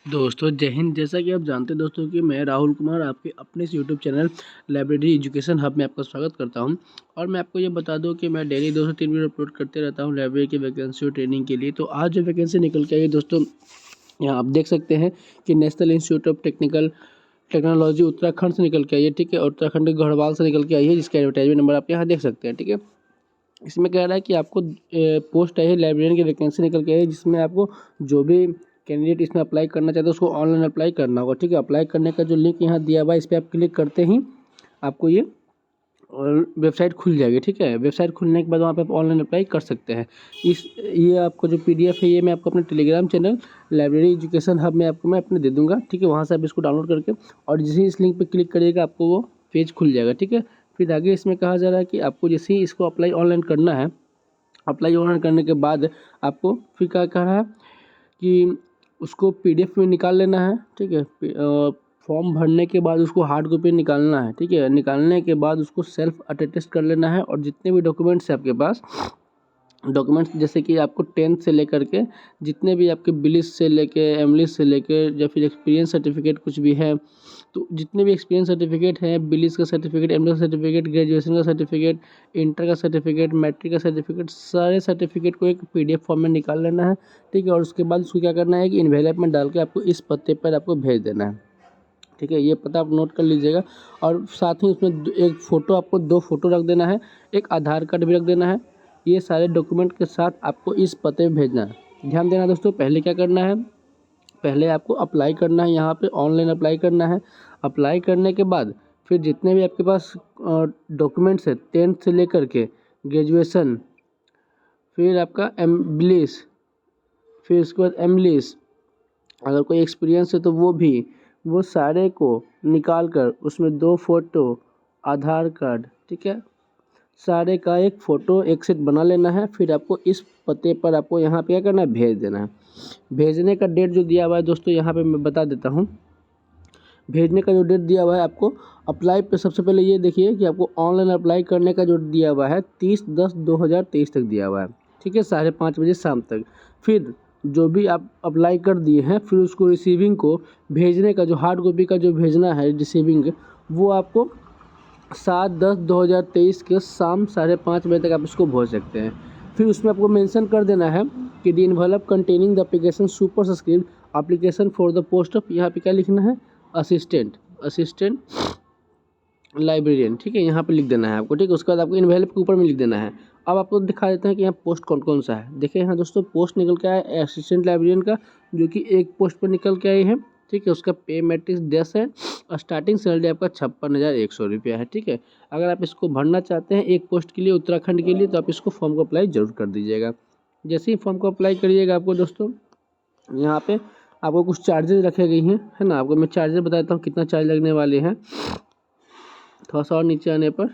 दोस्तों जय हिंद। जैसा कि आप जानते हैं दोस्तों कि मैं राहुल कुमार आपके अपने इस YouTube channel library education hub में आपका स्वागत करता हूं। और मैं आपको ये बता दूं कि मैं डेली 2 से 3 वीडियो अपलोड करते रहता हूं लाइब्रेरी की वैकेंसी और ट्रेनिंग के लिए। तो आज जो वैकेंसी निकल के आई है दोस्तों, यहाँ आप देख सकते हैं कि national institute of technology Uttarakhand से निकल के आई है। ठीक है, उत्तराखंड के गढ़वाल से निकल के आई है, जिसका एडवर्टाइजमेंट नंबर आप यहाँ देख सकते हैं। ठीक है, इसमें कह रहा है कि आपको पोस्ट आई है, लाइब्रेरियन की वैकेंसी निकल के आई है, जिसमें आपको जो भी कैंडिडेट इसमें अप्लाई करना चाहते हैं उसको ऑनलाइन अप्लाई करना होगा। ठीक है, अप्लाई करने का जो लिंक यहाँ दिया हुआ है, इस पर आप क्लिक करते ही आपको ये वेबसाइट खुल जाएगी। ठीक है, वेबसाइट खुलने के बाद वहाँ पे आप ऑनलाइन अप्लाई कर सकते हैं। ये आपको जो PDF है, ये मैं आपको अपने Telegram channel library education hub में आपको मैं अपने दे दूँगा। ठीक है, वहाँ से आप इसको डाउनलोड करके और जैसे इस लिंक पर क्लिक करिएगा आपको वो पेज खुल जाएगा। ठीक है, फिर आगे इसमें कहा जा रहा है कि आपको जैसे ही इसको अप्लाई ऑनलाइन करना है, अप्लाई ऑनलाइन करने के बाद आपको फिर क्या कह रहा है कि उसको PDF में निकाल लेना है। ठीक है, फॉर्म भरने के बाद उसको हार्ड कॉपी निकालना है। ठीक है, निकालने के बाद उसको सेल्फ अटेस्ट कर लेना है और जितने भी डॉक्यूमेंट्स हैं आपके पास, डॉक्यूमेंट्स जैसे कि आपको 10th से लेकर के जितने भी आपके बिलिस से लेके एमलिस से लेके या फिर एक्सपीरियंस सर्टिफिकेट कुछ भी है, तो जितने भी एक्सपीरियंस सर्टिफिकेट हैं, बिलिस का सर्टिफिकेट, एमलिस का सर्टिफिकेट, ग्रेजुएशन का सर्टिफिकेट, इंटर का सर्टिफिकेट, मैट्रिक का सर्टिफिकेट, सारे सर्टिफिकेट को एक PDF फॉर्म में निकाल लेना है। ठीक है, और उसके बाद उसको क्या करना है कि इन्वेलप में डाल के आपको इस पते पर आपको भेज देना है। ठीक है, ये पता आप नोट कर लीजिएगा। और साथ ही उसमें एक फ़ोटो, आपको 2 फ़ोटो रख देना है, एक आधार कार्ड भी रख देना है। ये सारे डॉक्यूमेंट के साथ आपको इस पते पे भेजना है। ध्यान देना दोस्तों, पहले क्या करना है, पहले आपको अप्लाई करना है, यहाँ पे ऑनलाइन अप्लाई करना है। अप्लाई करने के बाद फिर जितने भी आपके पास डॉक्यूमेंट्स है 10th से लेकर के ग्रेजुएशन, फिर आपका बिलिस, फिर उसके बाद एमलिस, अगर कोई एक्सपीरियंस है तो वो सारे को निकाल कर उसमें 2 फोटो, आधार कार्ड, ठीक है, सारे का एक फ़ोटो एक सेट बना लेना है। फिर आपको इस पते पर आपको यहाँ पे क्या करना है, भेज देना है। भेजने का डेट जो दिया हुआ है दोस्तों, यहाँ पे मैं बता देता हूँ। भेजने का जो डेट दिया हुआ है आपको अप्लाई पे, सबसे पहले ये देखिए कि आपको ऑनलाइन अप्लाई करने का जो दिया हुआ है 30/10/2023 तक दिया हुआ है। ठीक है, 5:30 बजे शाम तक। फिर जो भी आप अप्लाई कर दिए हैं, फिर उसको रिसीविंग को भेजने का जो हार्ड कॉपी का जो भेजना है रिसीविंग, वो आपको 7/10/2023 के शाम 5:30 बजे तक आप इसको भेज सकते हैं। फिर उसमें आपको मेंशन कर देना है कि the envelope containing the application super subscript application for the post of, यहाँ पे क्या लिखना है, असिस्टेंट लाइब्रेरियन। ठीक है, यहाँ पे लिख देना है आपको। ठीक है, उसके बाद आपको इन्वेलप के ऊपर में लिख देना है। अब आपको दिखा देते हैं कि यहाँ पोस्ट कौन कौन सा है। देखिए यहाँ दोस्तों पोस्ट निकल के आया है असिस्टेंट लाइब्रेरियन का, जो कि एक पोस्ट पर निकल के आई है। ठीक है, उसका पे मैट्रिक्स 10 है और स्टार्टिंग सैलरी आपका 56,100 रुपया है। ठीक है, अगर आप इसको भरना चाहते हैं एक पोस्ट के लिए उत्तराखंड के लिए, तो आप इसको फॉर्म को अप्लाई जरूर कर दीजिएगा। जैसे ही फॉर्म को अप्लाई करिएगा आपको दोस्तों यहाँ पे आपको कुछ चार्जेस रखे गई हैं, है ना। आपको मैं चार्जेस बताता हूँ कितना चार्ज लगने वाले हैं। थोड़ा सा और नीचे आने पर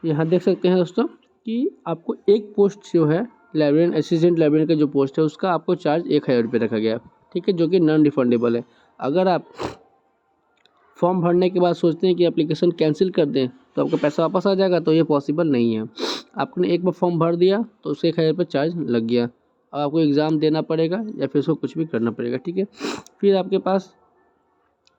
यहाँ देख सकते हैं दोस्तों कि आपको एक पोस्ट जो है लाइब्रेरियन, असिस्टेंट लाइब्रेरियन का जो पोस्ट है उसका आपको चार्ज 1,000 रुपये रखा गया है। ठीक है, जो कि नॉन रिफंडेबल है। अगर आप फॉर्म भरने के बाद सोचते हैं कि एप्लीकेशन कैंसिल कर दें तो आपका पैसा वापस आ जाएगा, तो ये पॉसिबल नहीं है। आपने एक बार फॉर्म भर दिया तो उससे 1,000 रुपये चार्ज लग गया। अब आपको एग्ज़ाम देना पड़ेगा या फिर उसको कुछ भी करना पड़ेगा। ठीक है, फिर आपके पास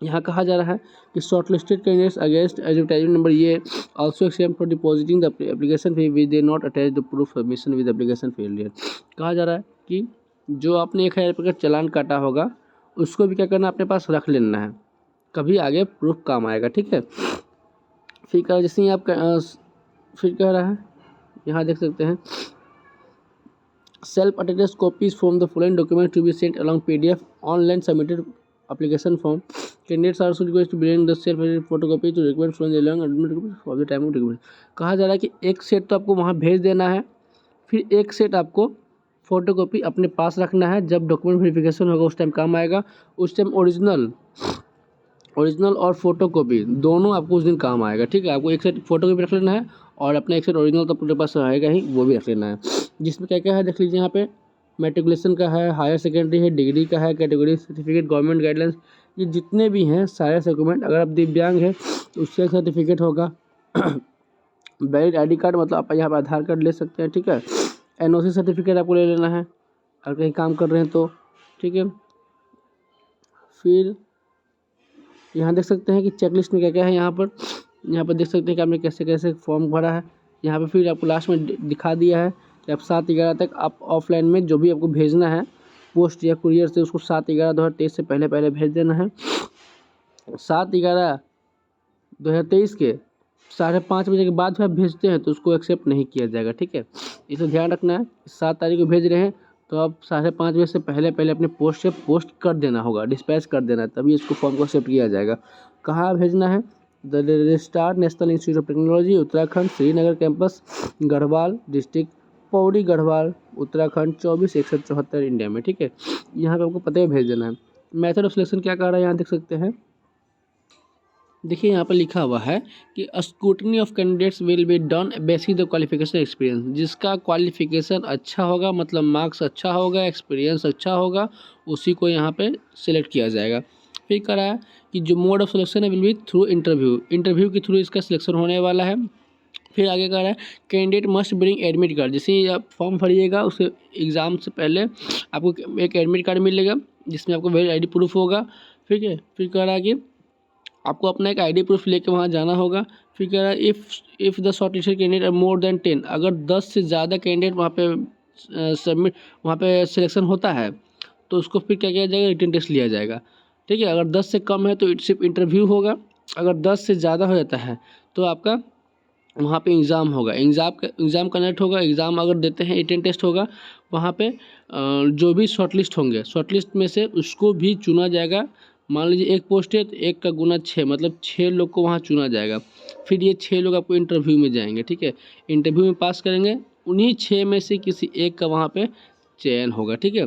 यहाँ कहा जा रहा है कि short listed candidates against advertisement number ये also accept for depositing the application fee which they not attach the proof submission with application failure. कहा जा रहा है कि जो आपने 1,000 रुपये का चालान काटा होगा उसको भी क्या करना, अपने पास रख लेना है, कभी आगे प्रूफ काम आएगा। ठीक है, फिर कह जैसे ही आप फिर कह रहा है, यहाँ देख सकते हैं self attested copies from the following document to be sent along PDF online submitted application form. Candidates are also requested to bring the self-attested photocopy to request from the along admit of the time of document. कहा जा रहा है कि एक set तो आपको वहाँ भेज देना है, फिर एक सेट आपको फोटोकॉपी अपने पास रखना है। जब डॉक्यूमेंट वेरिफिकेशन होगा उस टाइम काम आएगा। उस टाइम ओरिजिनल और फोटोकॉपी दोनों आपको उस दिन काम आएगा। ठीक है, आपको एक सेट फोटोकॉपी रख लेना है और अपना एक सेट ओरिजिनल तो अपने पास आएगा ही, वो भी रख लेना है। जिसमें क्या क्या है देख लीजिए, यहाँ पे मैट्रिकुलेशन का है, हायर सेकेंडरी है, डिग्री का है, कैटेगरी सर्टिफिकेट, गवर्नमेंट गाइडलाइंस, ये जितने भी हैं सारे डॉक्यूमेंट। अगर आप दिव्यांग हैं तो उसका सर्टिफिकेट होगा। वैलिड ID कार्ड, मतलब आप यहाँ पर आधार कार्ड ले सकते हैं। ठीक है, NOC सर्टिफिकेट आपको ले लेना है अगर कहीं काम कर रहे हैं तो। ठीक है। फिर यहाँ देख सकते हैं कि चेकलिस्ट में क्या क्या है। यहाँ पर देख सकते हैं कि आपने कैसे कैसे फॉर्म भरा है। यहाँ पे फिर आपको लास्ट में दिखा दिया है कि आप 7/11 तक आप ऑफलाइन में जो भी आपको भेजना है पोस्ट या कुरियर से, उसको 7/11/2023 से पहले पहले भेज देना है। 7/11/2023 के 5:30 बजे के बाद भी आप भेजते हैं तो उसको एक्सेप्ट नहीं किया जाएगा, ठीक है। इसे ध्यान रखना है। 7 तारीख को भेज रहे हैं तो आप 5:30 बजे से पहले पहले अपने पोस्ट से पोस्ट कर देना होगा, डिस्पैच कर देना है, तभी इसको फॉर्म को एक्सेप्ट किया जाएगा। कहाँ भेजना है? The registrar national institute of technology Uttarakhand Srinagar campus Garhwal district Pauri Garhwal Uttarakhand 24/6174 India में, ठीक है। यहाँ पे आपको पते भेज देना है। मेथड ऑफ सिलेक्शन क्या कर रहा है यहाँ देख सकते हैं। देखिए यहाँ पर लिखा हुआ है कि scrutiny of candidates will be done basic the qualification experience. जिसका क्वालिफिकेशन अच्छा होगा, मतलब मार्क्स अच्छा होगा, एक्सपीरियंस अच्छा होगा, उसी को यहाँ पे सिलेक्ट किया जाएगा। फिर कह रहा है कि जो मोड ऑफ सिलेक्शन है विल बी थ्रू इंटरव्यू के थ्रू इसका सिलेक्शन होने वाला है। फिर आगे कह रहा है candidate must bring admit card. जैसे ही आप फॉर्म भरिएगा उससे एग्ज़ाम से पहले आपको एक एडमिट कार्ड मिलेगा जिसमें आपको वैलिड ID प्रूफ होगा, ठीक है। फिर कह रहा है कि आपको अपना एक ID प्रूफ लेके वहाँ जाना होगा। फिर कह रहा है if the shortlisted candidate are more than 10, अगर 10 से ज़्यादा कैंडिडेट वहाँ पे सिलेक्शन होता है तो उसको फिर क्या किया जाएगा, रिटन टेस्ट लिया जाएगा, ठीक है। अगर 10 से कम है तो सिर्फ इंटरव्यू होगा। अगर 10 से ज़्यादा हो जाता है तो आपका वहाँ पे एग्ज़ाम होगा, एग्ज़ाम कनेक्ट होगा। एग्ज़ाम अगर देते हैं रिटन टेस्ट होगा। वहाँ पे जो भी शॉर्टलिस्ट होंगे, शॉर्टलिस्ट में से उसको भी चुना जाएगा। मान लीजिए 1 पोस्ट है तो 1 का गुना 6, मतलब 6 लोग को वहाँ चुना जाएगा। फिर ये 6 लोग आपको इंटरव्यू में जाएंगे, ठीक है। इंटरव्यू में पास करेंगे, उन्हीं 6 में से किसी एक का वहाँ पे चयन होगा, ठीक है।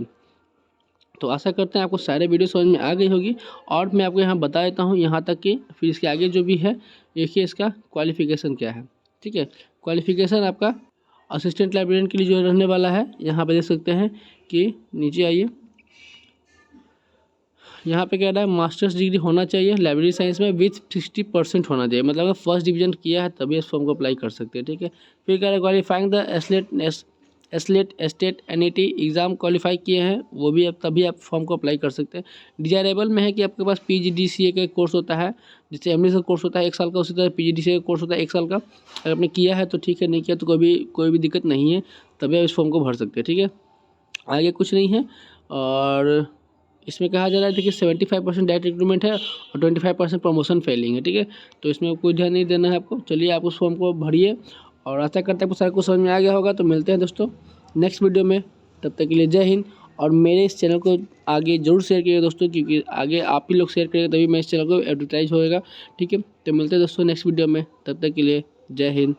तो आशा करते हैं आपको सारे वीडियो समझ में आ गई होगी। और मैं आपको यहाँ बता देता हूँ यहाँ तक कि फिर इसके आगे जो भी है देखिए इसका क्वालिफ़िकेशन क्या है, ठीक है। क्वालिफ़िकेशन आपका असिस्टेंट लाइब्रेरियन के लिए जो रहने वाला है, यहाँ पे देख सकते हैं कि नीचे आइए, यहाँ पे कह रहा है मास्टर्स डिग्री होना चाहिए लाइब्रेरी साइंस में विथ 60% होना चाहिए, मतलब अगर फर्स्ट डिवीजन किया है तभी इस फॉर्म को अप्लाई कर सकते हैं, ठीक है। फिर कह रहा है qualifying the SLET state NET exam qualify किए हैं वो भी तभी आप फॉर्म को अप्लाई कर सकते हैं। डिजायरेबल में है कि आपके पास PGDCA का कोर्स होता है, जैसे MD का कोर्स होता है 1 साल का, उसी तरह PGDCA का कोर्स होता है 1 साल का। अगर आपने किया है तो ठीक है, नहीं किया तो कोई भी दिक्कत नहीं है, तभी आप इस फॉर्म को भर सकते हैं, ठीक है। आगे कुछ नहीं है। और इसमें कहा जा रहा है कि 75% डायरेक्ट रिक्रूटमेंट है और 25% प्रमोशन फेलिंग है, ठीक है। तो इसमें कोई ध्यान नहीं देना है आपको। चलिए आप उस फॉर्म को भरिए और आशा करते हैं आपको सारा कुछ समझ में आ गया होगा। तो मिलते हैं दोस्तों नेक्स्ट वीडियो में, तब तक के लिए जय हिंद। और मेरे इस चैनल को आगे जरूर शेयर करिएगा दोस्तों, क्योंकि आगे आप ही लोग शेयर करेंगे तभी मेरे इस चैनल को एडवर्टाइज होएगा, ठीक है। तो मिलते हैं दोस्तों नेक्स्ट वीडियो में, तब तक के लिए जय हिंद।